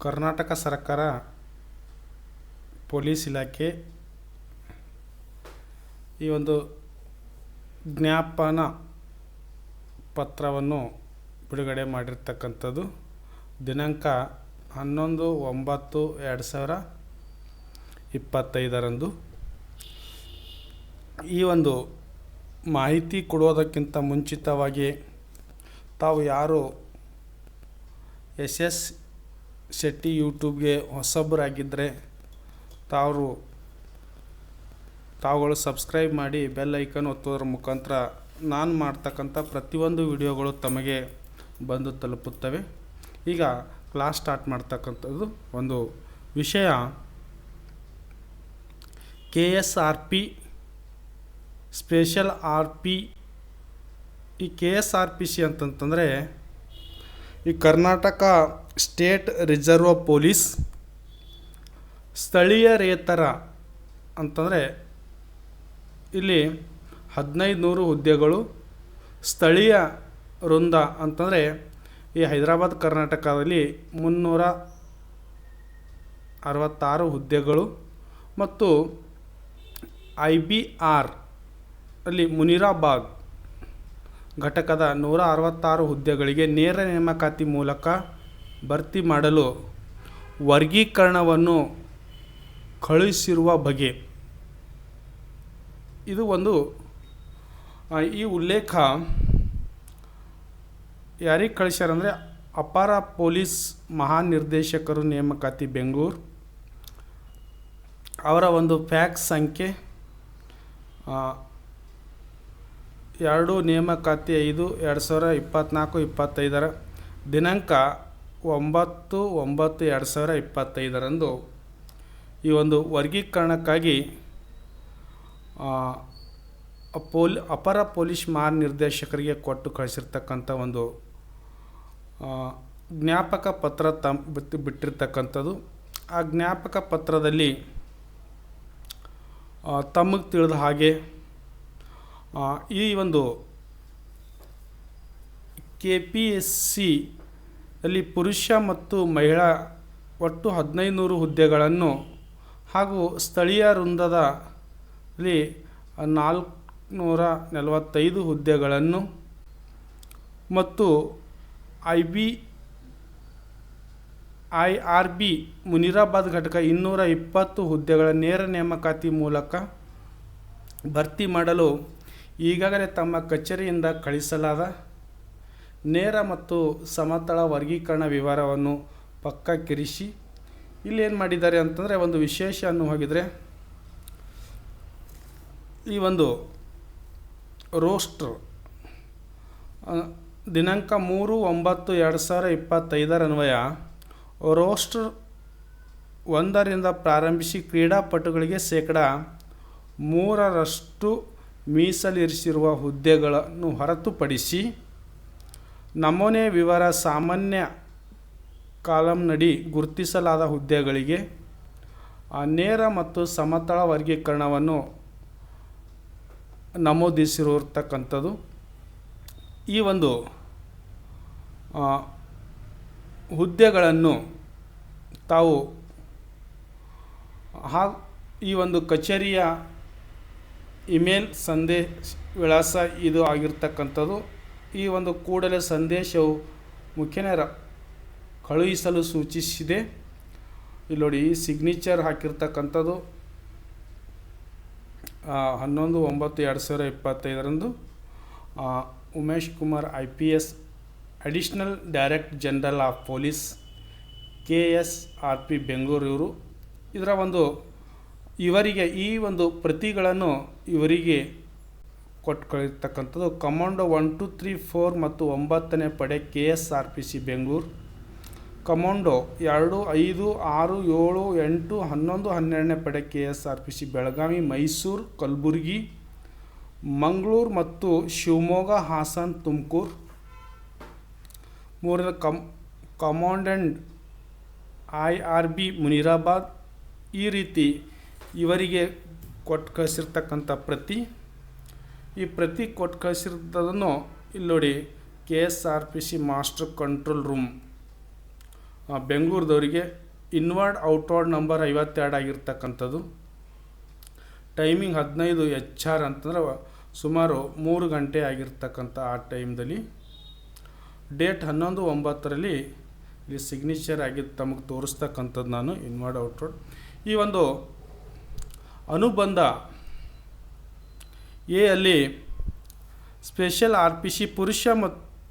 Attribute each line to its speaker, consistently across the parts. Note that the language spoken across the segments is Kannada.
Speaker 1: ಕರ್ನಾಟಕ ಸರ್ಕಾರ ಪೊಲೀಸ್ ಇಲಾಖೆ ಈ ಒಂದು ಜ್ಞಾಪನ ಪತ್ರವನ್ನು ಬಿಡುಗಡೆ ಮಾಡಿರ್ತಕ್ಕಂಥದ್ದು ದಿನಾಂಕ 11/9/2025 ಈ ಒಂದು ಮಾಹಿತಿ ಕೊಡೋದಕ್ಕಿಂತ ಮುಂಚಿತವಾಗಿ ತಾವು ಯಾರು ಎಸ್ ಶೆಟ್ಟಿ ಯೂಟ್ಯೂಬ್ಗೆ ಹೊಸಬರಾಗಿದ್ದರೆ ತಾವುಗಳು ಸಬ್ಸ್ಕ್ರೈಬ್ ಮಾಡಿ ಬೆಲ್ ಐಕನ್ ಒತ್ತೋದ್ರ ಮುಖಾಂತರ ನಾನು ಮಾಡ್ತಕ್ಕಂಥ ಪ್ರತಿಯೊಂದು ವಿಡಿಯೋಗಳು ತಮಗೆ ಬಂದು ತಲುಪುತ್ತವೆ. ಈಗ ಕ್ಲಾಸ್ ಸ್ಟಾರ್ಟ್ ಮಾಡ್ತಕ್ಕಂಥದ್ದು ಒಂದು ವಿಷಯ KSRP ಸ್ಪೆಷಲ್ RP. ಈ KSRPC ಅಂತಂತಂದರೆ ಈ ಕರ್ನಾಟಕ ಸ್ಟೇಟ್ ರಿಸರ್ವ್ ಪೊಲೀಸ್ ಸ್ಥಳೀಯರೇತರ ಅಂತಂದರೆ ಇಲ್ಲಿ 1500 ಹುದ್ದೆಗಳು. ಸ್ಥಳೀಯ ವೃಂದ ಅಂತಂದರೆ ಈ ಹೈದರಾಬಾದ್ ಕರ್ನಾಟಕದಲ್ಲಿ 366 ಹುದ್ದೆಗಳು ಮತ್ತು IBR ಅಲ್ಲಿ ಮುನಿರಾಬಾದ್ ಘಟಕದ 166 ಹುದ್ದೆಗಳಿಗೆ ನೇರ ನೇಮಕಾತಿ ಮೂಲಕ ಭರ್ತಿ ಮಾಡಲು ವರ್ಗೀಕರಣವನ್ನು ಕಳುಹಿಸಿರುವ ಬಗೆ. ಇದು ಒಂದು ಈ ಉಲ್ಲೇಖ ಯಾರಿಗೆ ಕಳಿಸ್ಯಾರಂದರೆ ಅಪರ ಪೊಲೀಸ್ ಮಹಾನಿರ್ದೇಶಕರು ನೇಮಕಾತಿ ಬೆಂಗಳೂರು ಅವರ ಒಂದು ಫ್ಯಾಕ್ಸ್ ಸಂಖ್ಯೆ 2 ನೇಮಕಾತಿ 5/2024-25 ದಿನಾಂಕ 9/9/2025 ಈ ಒಂದು ವರ್ಗೀಕರಣಕ್ಕಾಗಿ ಅಪರ ಪೊಲೀಸ್ ಮಹಾನಿರ್ದೇಶಕರಿಗೆ ಕೊಟ್ಟು ಕಳಿಸಿರ್ತಕ್ಕಂಥ ಒಂದು ಜ್ಞಾಪಕ ಪತ್ರ ಬಿಟ್ಟಿರ್ತಕ್ಕಂಥದ್ದು. ಆ ಜ್ಞಾಪಕ ಪತ್ರದಲ್ಲಿ ತಮಗೆ ತಿಳಿದ ಹಾಗೆ ಈ ಒಂದು KPSC ಅಲ್ಲಿ ಪುರುಷ ಮತ್ತು ಮಹಿಳಾ ಒಟ್ಟು 1500 ಹುದ್ದೆಗಳನ್ನು ಹಾಗೂ ಸ್ಥಳೀಯ ವೃಂದದಲ್ಲಿ 445 ಹುದ್ದೆಗಳನ್ನು ಮತ್ತು IRB ಮುನಿರಾಬಾದ್ ಘಟಕ 220 ಹುದ್ದೆಗಳ ನೇರ ನೇಮಕಾತಿ ಮೂಲಕ ಭರ್ತಿ ಮಾಡಲು ಈಗಾಗಲೇ ತಮ್ಮ ಕಚೇರಿಯಿಂದ ಕಳಿಸಲಾದ ನೇರ ಮತ್ತು ಸಮತಳ ವರ್ಗೀಕರಣ ವಿವರವನ್ನು ಪಕ್ಕಕ್ಕಿರಿಸಿ ಇಲ್ಲಿ ಏನು ಮಾಡಿದ್ದಾರೆ ಅಂತಂದರೆ ಒಂದು ವಿಶೇಷ ಹೋಗಿದರೆ ಈ ಒಂದು ರೋಸ್ಟರ್ ದಿನಾಂಕ 3/9/2025 ಅನ್ವಯ ರೋಸ್ಟರ್ 1ರಿಂದ ಪ್ರಾರಂಭಿಸಿ ಕ್ರೀಡಾಪಟುಗಳಿಗೆ 3% ಮೀಸಲಿರಿಸಿರುವ ಹುದ್ದೆಗಳನ್ನು ಹೊರತುಪಡಿಸಿ ನಮೂನೆ ವಿವರ ಸಾಮಾನ್ಯ ಕಾಲಂನಡಿ ಗುರುತಿಸಲಾದ ಹುದ್ದೆಗಳಿಗೆ ನೇರ ಮತ್ತು ಸಮತಳ ವರ್ಗೀಕರಣವನ್ನು ನಮೂದಿಸಿರತಕ್ಕಂಥದ್ದು. ಈ ಒಂದು ಹುದ್ದೆಗಳನ್ನು ತಾವು ಈ ಒಂದು ಕಚೇರಿಯ ಇಮೇಲ್ ಸಂದೇಶ ವಿಳಾಸ ಇದು ಆಗಿರ್ತಕ್ಕಂಥದ್ದು. ಈ ಒಂದು ಕೂಡಲೇ ಸಂದೇಶವು ಮುಖ್ಯನ ಕಳುಹಿಸಲು ಸೂಚಿಸಿದೆ. ಇಲ್ಲಿ ನೋಡಿ ಈ ಸಿಗ್ನೇಚರ್ ಹಾಕಿರ್ತಕ್ಕಂಥದ್ದು 11/9/2025 Umesh Kumar IPS additional director general of police KSRP Bengaluru. ಇದರ ಒಂದು ಇವರಿಗೆ ಈ ಒಂದು ಪ್ರತಿಗಳನ್ನು ಇವರಿಗೆ ಕೊಟ್ಕೊಳ್ಳತಕ್ಕಂಥದ್ದು ಕಮಾಂಡೋ 1, 2, 3, 4 ಮತ್ತು 9ನೇ ಪಡೆ KSRPC ಬೆಂಗಳೂರು. ಕಮಾಂಡೋ 2, 5, 6, 7, 8, 11, 12ನೇ ಪಡೆ KSRPC ಬೆಳಗಾವಿ, ಮೈಸೂರು, ಕಲಬುರಗಿ, ಮಂಗಳೂರು ಮತ್ತು ಶಿವಮೊಗ್ಗ, ಹಾಸನ, ತುಮಕೂರು. 3ನೇ ಕಮಾಂಡೆಂಟ್ IRB ಮುನಿರಾಬಾದ್. ಈ ರೀತಿ ಇವರಿಗೆ ಕೊಟ್ಟು ಕಳಿಸಿರ್ತಕ್ಕಂಥ ಪ್ರತಿ ಈ ಪ್ರತಿ ಕೊಟ್ಟು ಕಳಿಸಿರೋದನ್ನು ಇಲ್ಲಿ ನೋಡಿ KSRPC ಮಾಸ್ಟರ್ ಕಂಟ್ರೋಲ್ ರೂಮ್ ಬೆಂಗಳೂರದವರಿಗೆ ಇನ್ವರ್ಡ್ ಔಟ್ವರ್ಡ್ ನಂಬರ್ 52 ಆಗಿರ್ತಕ್ಕಂಥದ್ದು. ಟೈಮಿಂಗ್ 15 HR ಅಂತಂದ್ರೆ ಸುಮಾರು 3 ಗಂಟೆ ಆಗಿರ್ತಕ್ಕಂಥ ಆ ಟೈಮ್ದಲ್ಲಿ. ಡೇಟ್ 11/9 ಇಲ್ಲಿ ಸಿಗ್ನೇಚರ್ ಆಗಿ ತಮಗೆ ತೋರಿಸ್ತಕ್ಕಂಥದ್ದು ನಾನು ಇನ್ವರ್ಡ್ ಔಟ್ವರ್ಡ್. ಈ ಒಂದು ಅನುಬಂಧ ಎ ಅಲ್ಲಿ ಸ್ಪೆಷಲ್ RPC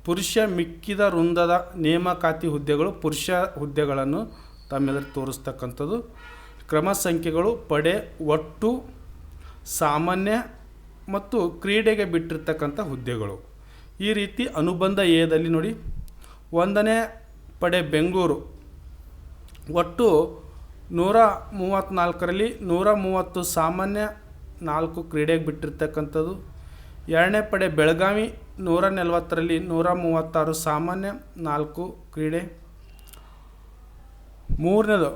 Speaker 1: ಪುರುಷ ಮಿಕ್ಕಿದ ವೃಂದದ ನೇಮಕಾತಿ ಹುದ್ದೆಗಳು ಪುರುಷ ಹುದ್ದೆಗಳನ್ನು ತಮ್ಮೆದುರು ತೋರಿಸ್ತಕ್ಕಂಥದ್ದು. ಕ್ರಮ ಸಂಖ್ಯೆಗಳು ಪಡೆ, ಒಟ್ಟು, ಸಾಮಾನ್ಯ ಮತ್ತು ಕ್ರೀಡೆಗೆ ಬಿಟ್ಟಿರ್ತಕ್ಕಂಥ ಹುದ್ದೆಗಳು. ಈ ರೀತಿ ಅನುಬಂಧ ಎದಲ್ಲಿ ನೋಡಿ, 1ನೇ ಪಡೆ ಬೆಂಗಳೂರು ಒಟ್ಟು 134ರಲ್ಲಿ 130 ಸಾಮಾನ್ಯ, 4 ಕ್ರೀಡೆಗೆ ಬಿಟ್ಟಿರ್ತಕ್ಕಂಥದ್ದು. 2ನೇ ಪಡೆ ಬೆಳಗಾವಿ 140ರಲ್ಲಿ 136 ಸಾಮಾನ್ಯ, 4 ಕ್ರೀಡೆ. 3ನೇದು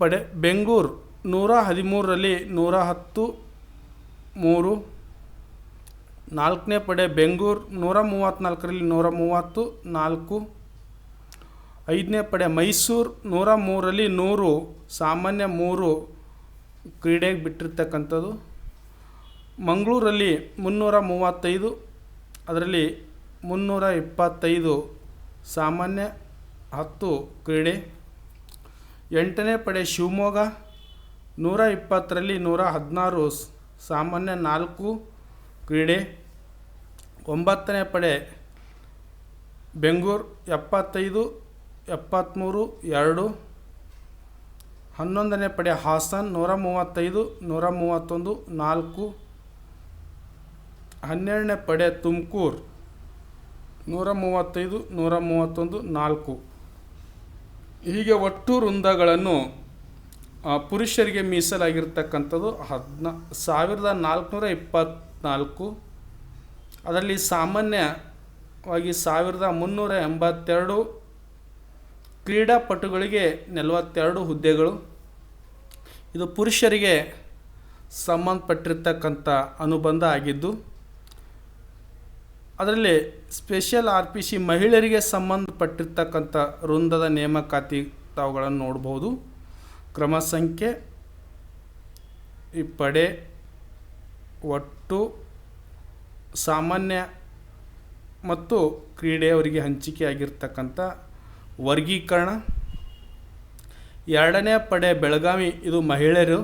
Speaker 1: ಪಡೆ ಬೆಂಗಳೂರು 113ರಲ್ಲಿ 110 3. 4ನೇ ಪಡೆ ಬೆಂಗಳೂರು 134ರಲ್ಲಿ 130 4. 5ನೇ ಪಡೆ ಮೈಸೂರು 103ರಲ್ಲಿ 100 ಸಾಮಾನ್ಯ, 3 ಕ್ರೀಡೆಗೆ ಬಿಟ್ಟಿರ್ತಕ್ಕಂಥದ್ದು. ಮಂಗಳೂರಲ್ಲಿ 335, ಅದರಲ್ಲಿ 325 ಸಾಮಾನ್ಯ, 10 ಕ್ರೀಡೆ. 8ನೇ ಪಡೆ ಶಿವಮೊಗ್ಗ 120ರಲ್ಲಿ 116 ಸಾಮಾನ್ಯ, 4 ಕ್ರೀಡೆ. 9ನೇ ಪಡೆ ಬೆಂಗಳೂರು 75 73 2. 11ನೇ ಪಡೆ ಹಾಸನ್ 135 131 4. 12ನೇ ಪಡೆ ತುಮಕೂರು 135 131 4. ಹೀಗೆ ಒಟ್ಟು ವೃಂದಗಳನ್ನು ಪುರುಷರಿಗೆ ಮೀಸಲಾಗಿರ್ತಕ್ಕಂಥದ್ದು 1424. ಅದರಲ್ಲಿ ಸಾಮಾನ್ಯವಾಗಿ 1382, ಕ್ರೀಡಾಪಟುಗಳಿಗೆ 42 ಹುದ್ದೆಗಳು. ಇದು ಪುರುಷರಿಗೆ ಸಂಬಂಧಪಟ್ಟಿರ್ತಕ್ಕಂಥ ಅನುಬಂಧ ಆಗಿದ್ದು, ಅದರಲ್ಲಿ ಸ್ಪೆಷಲ್ RPC ಮಹಿಳೆಯರಿಗೆ ಸಂಬಂಧಪಟ್ಟಿರ್ತಕ್ಕಂಥ ವೃಂದದ ನೇಮಕಾತಿ ತಾವುಗಳನ್ನು ನೋಡ್ಬೋದು. ಕ್ರಮ ಸಂಖ್ಯೆ, ಈ ಪಡೆ, ಒಟ್ಟು, ಸಾಮಾನ್ಯ ಮತ್ತು ಕ್ರೀಡೆಯವರಿಗೆ ಹಂಚಿಕೆಯಾಗಿರ್ತಕ್ಕಂಥ ವರ್ಗೀಕರಣ. 2ನೇ ಪಡೆ ಬೆಳಗಾವಿ ಇದು ಮಹಿಳೆಯರು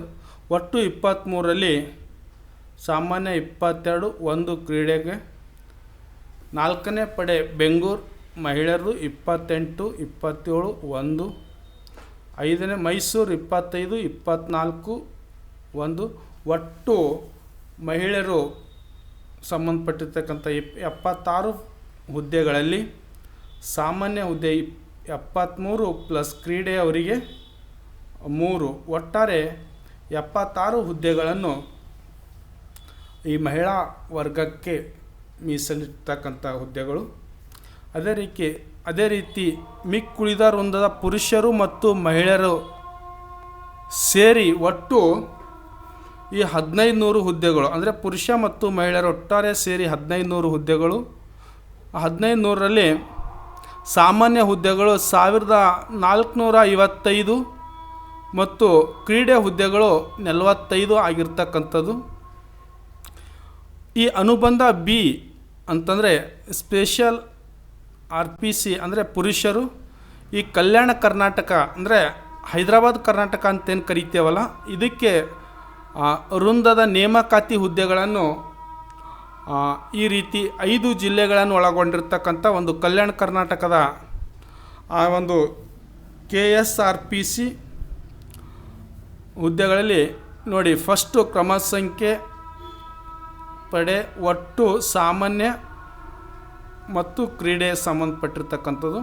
Speaker 1: ಒಟ್ಟು 23ರಲ್ಲಿ ಸಾಮಾನ್ಯ 22 1 ಕ್ರೀಡೆಗೆ. 4ನೇ ಪಡೆ ಬೆಂಗಳೂರು ಮಹಿಳೆಯರು 28 27 1. 5ನೇ ಮೈಸೂರು 25 24 1. ಒಟ್ಟು ಮಹಿಳೆಯರು ಸಂಬಂಧಪಟ್ಟಿರ್ತಕ್ಕಂಥ 76 ಹುದ್ದೆಗಳಲ್ಲಿ ಸಾಮಾನ್ಯ ಹುದ್ದೆ 73 ಪ್ಲಸ್ ಕ್ರೀಡೆಯವರಿಗೆ 3. ಒಟ್ಟಾರೆ 76 ಹುದ್ದೆಗಳನ್ನು ಈ ಮಹಿಳಾ ವರ್ಗಕ್ಕೆ ಮೀಸಲಿರ್ತಕ್ಕಂಥ ಹುದ್ದೆಗಳು. ಅದೇ ರೀತಿ ಮಿಕ್ಕುಳಿದ ವೃಂದದ ಪುರುಷರು ಮತ್ತು ಮಹಿಳೆಯರು ಸೇರಿ ಒಟ್ಟು ಈ 1500 ಹುದ್ದೆಗಳು, ಅಂದರೆ ಪುರುಷ ಮತ್ತು ಮಹಿಳೆಯರು ಒಟ್ಟಾರೆ ಸೇರಿ 1500 ಹುದ್ದೆಗಳು. 1500ರಲ್ಲಿ ಸಾಮಾನ್ಯ ಹುದ್ದೆಗಳು 1455 ಮತ್ತು ಕ್ರೀಡೆ ಹುದ್ದೆಗಳು 45 ಆಗಿರ್ತಕ್ಕಂಥದ್ದು. ಈ ಅನುಬಂಧ ಬಿ ಅಂತಂದರೆ ಸ್ಪೆಷಲ್ RPC ಅಂದರೆ ಪುರುಷರು ಈ ಕಲ್ಯಾಣ ಕರ್ನಾಟಕ ಅಂದರೆ ಹೈದರಾಬಾದ್ ಕರ್ನಾಟಕ ಅಂತೇನು ಕರಿತೇವಲ್ಲ, ಇದಕ್ಕೆ ವೃಂದದ ನೇಮಕಾತಿ ಹುದ್ದೆಗಳನ್ನು ಈ ರೀತಿ 5 ಜಿಲ್ಲೆಗಳನ್ನು ಒಳಗೊಂಡಿರ್ತಕ್ಕಂಥ ಒಂದು ಕಲ್ಯಾಣ ಕರ್ನಾಟಕದ ಆ ಒಂದು KSRPC ಹುದ್ದೆಗಳಲ್ಲಿ ನೋಡಿ, ಫಸ್ಟು ಕ್ರಮ ಸಂಖ್ಯೆ, ಪಡೆ, ಒಟ್ಟು, ಸಾಮಾನ್ಯ ಮತ್ತು ಕ್ರೀಡೆ ಸಂಬಂಧಪಟ್ಟಿರ್ತಕ್ಕಂಥದ್ದು.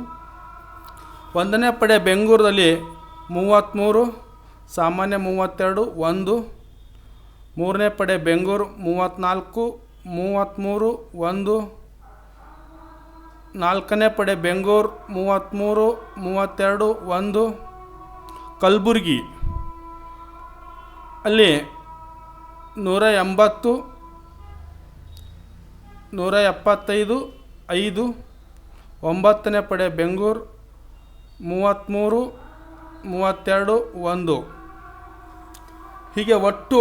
Speaker 1: 1ನೇ ಪಡೆ ಬೆಂಗಳೂರಲ್ಲಿ 33 ಸಾಮಾನ್ಯ 32 1. 3ನೇ ಪಡೆ ಬೆಂಗಳೂರು 34 33 1. 4ನೇ ಪಡೆ ಬೆಂಗಳೂರು 33 32 1. ಕಲಬುರಗಿ ಅಲ್ಲಿ 180 175 5. 9ನೇ ಪಡೆ ಬೆಂಗಳೂರು 33, 32, 1 ಹೀಗೆ ಒಟ್ಟು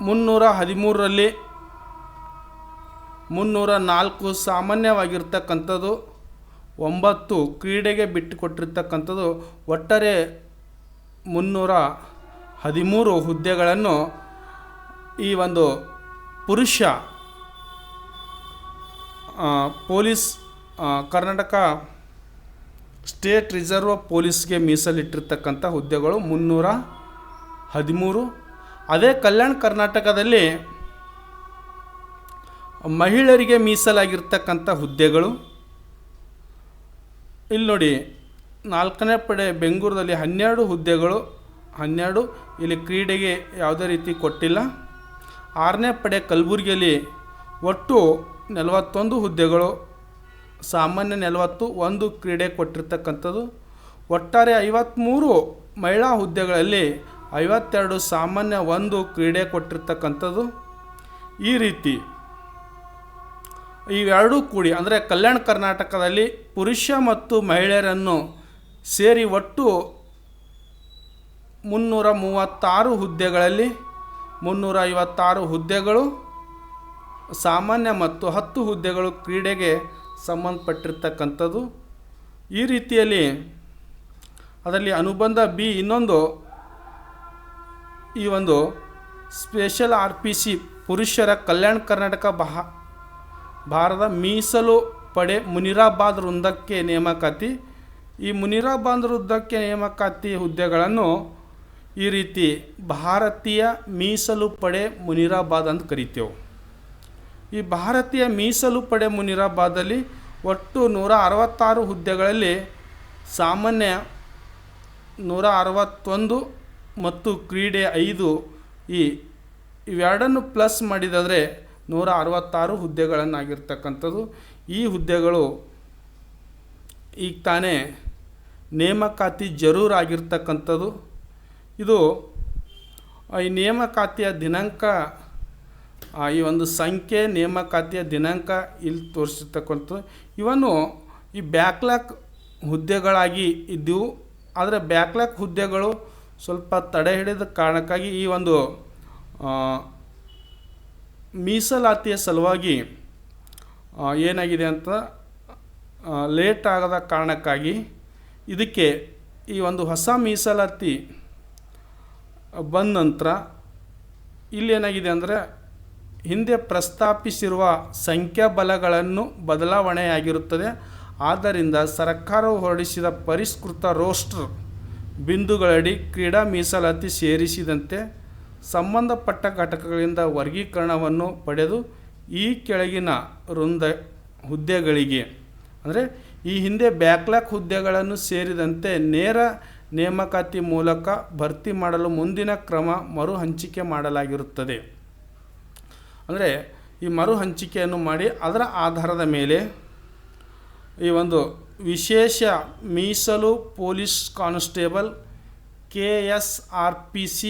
Speaker 1: 313ರಲ್ಲಿ 304 ಸಾಮಾನ್ಯವಾಗಿರ್ತಕ್ಕಂಥದ್ದು, 9 ಕ್ರೀಡೆಗೆ ಬಿಟ್ಟು ಕೊಟ್ಟಿರ್ತಕ್ಕಂಥದ್ದು. ಒಟ್ಟಾರೆ 313 ಹುದ್ದೆಗಳನ್ನು ಈ ಒಂದು ಪುರುಷ ಪೊಲೀಸ್ ಕರ್ನಾಟಕ ಸ್ಟೇಟ್ ರಿಸರ್ವ್ ಪೊಲೀಸ್ಗೆ ಮೀಸಲಿಟ್ಟಿರ್ತಕ್ಕಂಥ ಹುದ್ದೆಗಳು 313. ಅದೇ ಕಲ್ಯಾಣ ಕರ್ನಾಟಕದಲ್ಲಿ ಮಹಿಳೆಯರಿಗೆ ಮೀಸಲಾಗಿರ್ತಕ್ಕಂಥ ಹುದ್ದೆಗಳು ಇಲ್ಲಿ ನೋಡಿ, 4ನೇ ಪಡೆ ಬೆಂಗಳೂರಲ್ಲಿ 12 ಹುದ್ದೆಗಳು, 12 ಇಲ್ಲಿ ಕ್ರೀಡೆಗೆ ಯಾವುದೇ ರೀತಿ ಕೊಟ್ಟಿಲ್ಲ. 6ನೇ ಪಡೆ ಕಲಬುರಗಿಯಲ್ಲಿ ಒಟ್ಟು 41 ಹುದ್ದೆಗಳು, ಸಾಮಾನ್ಯ 40, 1 ಕ್ರೀಡೆ ಕೊಟ್ಟಿರ್ತಕ್ಕಂಥದ್ದು. ಒಟ್ಟಾರೆ 53 ಮಹಿಳಾ ಹುದ್ದೆಗಳಲ್ಲಿ 52 ಸಾಮಾನ್ಯ, 1 ಕ್ರೀಡೆ ಕೊಟ್ಟಿರ್ತಕ್ಕಂಥದ್ದು. ಈ ರೀತಿ ಇವೆರಡೂ ಕೂಡಿ ಅಂದರೆ ಕಲ್ಯಾಣ ಕರ್ನಾಟಕದಲ್ಲಿ ಪುರುಷ ಮತ್ತು ಮಹಿಳೆಯರನ್ನು ಸೇರಿ ಒಟ್ಟು 336 ಹುದ್ದೆಗಳಲ್ಲಿ 356 ಹುದ್ದೆಗಳು ಸಾಮಾನ್ಯ ಮತ್ತು 10 ಹುದ್ದೆಗಳು ಕ್ರೀಡೆಗೆ ಸಂಬಂಧಪಟ್ಟಿರ್ತಕ್ಕಂಥದ್ದು. ಈ ರೀತಿಯಲ್ಲಿ ಅದರಲ್ಲಿ ಅನುಬಂಧ ಬಿ ಇನ್ನೊಂದು ಈ ಒಂದು ಸ್ಪೆಷಲ್ RPC ಪುರುಷರ ಕಲ್ಯಾಣ ಕರ್ನಾಟಕ ಭಾರತ ಮೀಸಲು ಪಡೆ ಮುನಿರಾಬಾದ್ ವೃಂದಕ್ಕೆ ನೇಮಕಾತಿ. ಈ ಮುನಿರಾಬಾದ್ ವೃಂದಕ್ಕೆ ನೇಮಕಾತಿ ಹುದ್ದೆಗಳನ್ನು ಈ ರೀತಿ ಭಾರತೀಯ ಮೀಸಲು ಪಡೆ ಮುನಿರಾಬಾದ್ ಅಂತ ಕರಿತೇವೆ. ಈ ಭಾರತೀಯ ಮೀಸಲು ಪಡೆ ಮುನಿರಾಬಾದಲ್ಲಿ ಒಟ್ಟು 166 ಹುದ್ದೆಗಳಲ್ಲಿ ಸಾಮಾನ್ಯ 161 ಮತ್ತು ಕ್ರೀಡೆ 5 ಇವೆರಡನ್ನು ಪ್ಲಸ್ ಮಾಡಿದರೆ 166 ಹುದ್ದೆಗಳನ್ನಾಗಿರ್ತಕ್ಕಂಥದ್ದು. ಈ ಹುದ್ದೆಗಳು ಈಗ ತಾನೇ ನೇಮಕಾತಿ ಜರೂರಾಗಿರ್ತಕ್ಕಂಥದ್ದು. ಇದು ಈ ನೇಮಕಾತಿಯ ದಿನಾಂಕ, ಈ ಒಂದು ಸಂಖ್ಯೆ ನೇಮಕಾತಿಯ ದಿನಾಂಕ ಇಲ್ಲಿ ತೋರಿಸಿರ್ತಕ್ಕಂಥದ್ದು. ಇವನ್ನು ಈ ಬ್ಯಾಕ್ಲಾಗ್ ಹುದ್ದೆಗಳಾಗಿ ಇದ್ದವು. ಆದರೆ ಬ್ಯಾಕ್ಲಾಗ್ ಹುದ್ದೆಗಳು ಸ್ವಲ್ಪ ತಡೆ ಹಿಡಿದ ಕಾರಣಕ್ಕಾಗಿ ಈ ಒಂದು ಮೀಸಲಾತಿಯ ಸಲುವಾಗಿ ಏನಾಗಿದೆ ಅಂತ ಲೇಟ್ ಆಗದ ಕಾರಣಕ್ಕಾಗಿ ಇದಕ್ಕೆ ಈ ಒಂದು ಹೊಸ ಮೀಸಲಾತಿ ಬಂದ ನಂತರ ಇಲ್ಲೇನಾಗಿದೆ ಅಂದರೆ ಹಿಂದೆ ಪ್ರಸ್ತಾಪಿಸಿರುವ ಸಂಖ್ಯಾಬಲಗಳನ್ನು ಬದಲಾವಣೆಯಾಗಿರುತ್ತದೆ. ಆದ್ದರಿಂದ ಸರ್ಕಾರವು ಹೊರಡಿಸಿದ ಪರಿಷ್ಕೃತ ರೋಸ್ಟರ್ ಬಿಂದುಗಳಡಿ ಕ್ರೀಡಾ ಮೀಸಲಾತಿ ಸೇರಿಸಿದಂತೆ ಸಂಬಂಧಪಟ್ಟ ಘಟಕಗಳಿಂದ ವರ್ಗೀಕರಣವನ್ನು ಪಡೆದು ಈ ಕೆಳಗಿನ ಹುದ್ದೆಗಳಿಗೆ ಅಂದರೆ ಈ ಹಿಂದೆ ಬ್ಯಾಕ್ಲಾಗ್ ಹುದ್ದೆಗಳನ್ನು ಸೇರಿದಂತೆ ನೇರ ನೇಮಕಾತಿ ಮೂಲಕ ಭರ್ತಿ ಮಾಡಲು ಮುಂದಿನ ಕ್ರಮ ಮರು ಹಂಚಿಕೆ ಮಾಡಲಾಗಿರುತ್ತದೆ. ಅಂದರೆ ಈ ಮರು ಹಂಚಿಕೆಯನ್ನು ಮಾಡಿ ಅದರ ಆಧಾರದ ಮೇಲೆ ಈ ಒಂದು ವಿಶೇಷ ಮೀಸಲು ಪೊಲೀಸ್ ಕಾನ್ಸ್ಟೇಬಲ್ KSRPC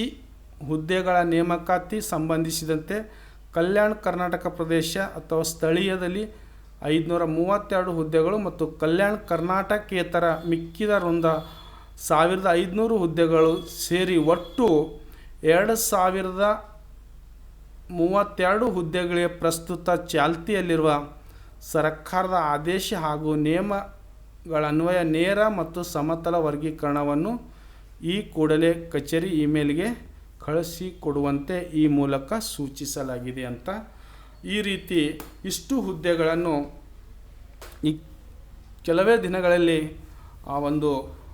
Speaker 1: ಹುದ್ದೆಗಳ ನೇಮಕಾತಿ ಸಂಬಂಧಿಸಿದಂತೆ ಕಲ್ಯಾಣ ಕರ್ನಾಟಕ ಪ್ರದೇಶ ಅಥವಾ ಸ್ಥಳೀಯದಲ್ಲಿ 532 ಹುದ್ದೆಗಳು ಮತ್ತು ಕಲ್ಯಾಣ ಕರ್ನಾಟಕೇತರ ಮಿಕ್ಕಿದ 1500 ಹುದ್ದೆಗಳು ಸೇರಿ ಒಟ್ಟು 2032 ಹುದ್ದೆಗಳಿಗೆ ಪ್ರಸ್ತುತ ಚಾಲ್ತಿಯಲ್ಲಿರುವ ಸರ್ಕಾರದ ಆದೇಶ ಹಾಗೂ ನಿಯಮಗಳನ್ವಯ ನೇರ ಮತ್ತು ಸಮತಲ ವರ್ಗೀಕರಣವನ್ನು ಈ ಕೂಡಲೇ ಕಚೇರಿ ಇಮೇಲ್ಗೆ ಕಳಿಸಿಕೊಡುವಂತೆ ಈ ಮೂಲಕ ಸೂಚಿಸಲಾಗಿದೆ ಅಂತ. ಈ ರೀತಿ ಇಷ್ಟು ಹುದ್ದೆಗಳನ್ನು ಈ ಕೆಲವೇ ದಿನಗಳಲ್ಲಿ ಆ ಒಂದು